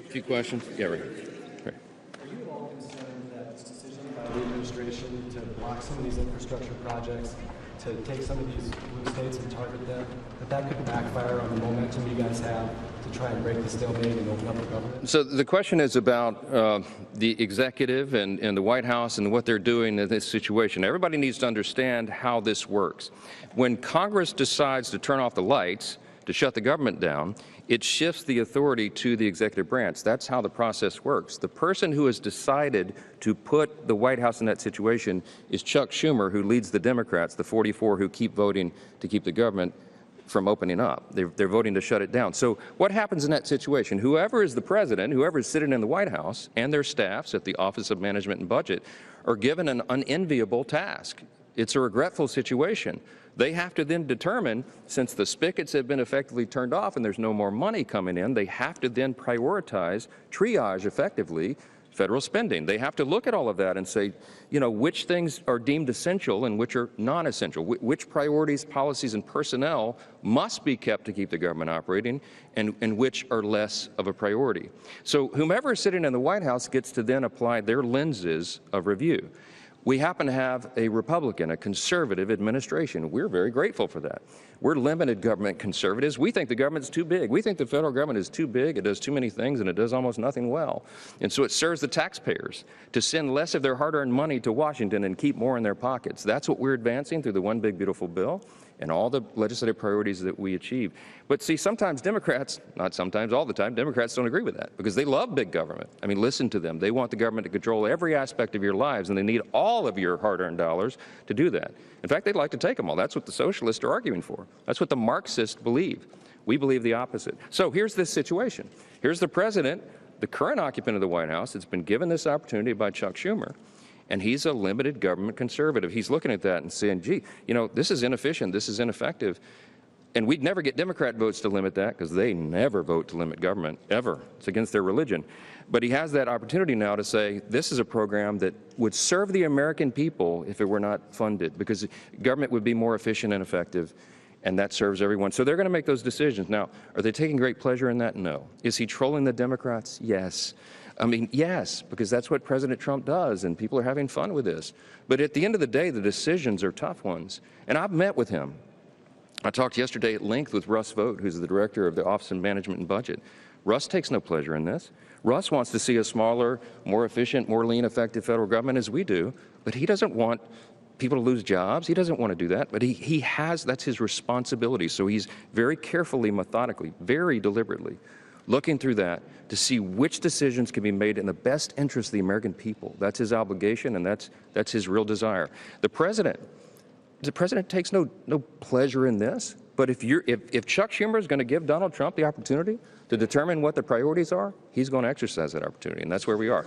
A few questions? Yeah, right here. Right. Are you at all concerned that this decision by the administration to block some of these infrastructure projects, to take some of these blue states and target them, that could backfire on the momentum you guys have to try and break the stalemate and open up the government? So the question is about the executive and the White House and what they're doing in this situation. Everybody needs to understand how this works. When Congress decides to turn off the lights, to shut the government down, it shifts the authority to the executive branch. That's how the process works. The person who has decided to put the White House in that situation is Chuck Schumer, who leads the Democrats, the 44 who keep voting to keep the government from opening up. They're voting to shut it down. So what happens in that situation? Whoever is the president, whoever is sitting in the White House, and their staffs at the Office of Management and Budget are given an unenviable task. It's a regretful situation. They have to then determine, since the spigots have been effectively turned off and there's no more money coming in, they have to then prioritize, triage effectively, federal spending. They have to look at all of that and say, you know, which things are deemed essential and which are non-essential, which priorities, policies, and personnel must be kept to keep the government operating, and which are less of a priority. So whomever is sitting in the White House gets to then apply their lenses of review. We happen to have a Republican, a conservative administration. We're very grateful for that. We're limited government conservatives. We think the government's too big. We think the federal government is too big. It does too many things, and it does almost nothing well. And so it serves the taxpayers to send less of their hard-earned money to Washington and keep more in their pockets. That's what we're advancing through the One Big Beautiful Bill and all the legislative priorities that we achieve. But see, sometimes Democrats, not sometimes, all the time, Democrats don't agree with that because they love big government. I mean, listen to them. They want the government to control every aspect of your lives, and they need all of your hard-earned dollars to do that. In fact, they'd like to take them all. That's what the socialists are arguing for. That's what the Marxists believe. We believe the opposite. So here's this situation. Here's the president, the current occupant of the White House, that's been given this opportunity by Chuck Schumer. And he's a limited government conservative. He's looking at that and saying, gee, you know, this is inefficient, this is ineffective. And we'd never get Democrat votes to limit that because they never vote to limit government, ever. It's against their religion. But he has that opportunity now to say, this is a program that would serve the American people if it were not funded, because government would be more efficient and effective, and that serves everyone. So they're going to make those decisions. Now, are they taking great pleasure in that? No. Is he trolling the Democrats? Yes. I mean, yes, because that's what President Trump does, and people are having fun with this. But at the end of the day, the decisions are tough ones. And I've met with him. I talked yesterday at length with Russ Vought, who's the director of the Office of Management and Budget. Russ takes no pleasure in this. Russ wants to see a smaller, more efficient, more lean, effective federal government as we do, but he doesn't want people to lose jobs. He doesn't want to do that, but he has, that's his responsibility. So he's very carefully, methodically, very deliberately looking through that to see which decisions can be made in the best interest of the American people. That's his obligation, and that's his real desire. The president takes no pleasure in this, but if Chuck Schumer is going to give Donald Trump the opportunity to determine what the priorities are, he's going to exercise that opportunity, and that's where we are.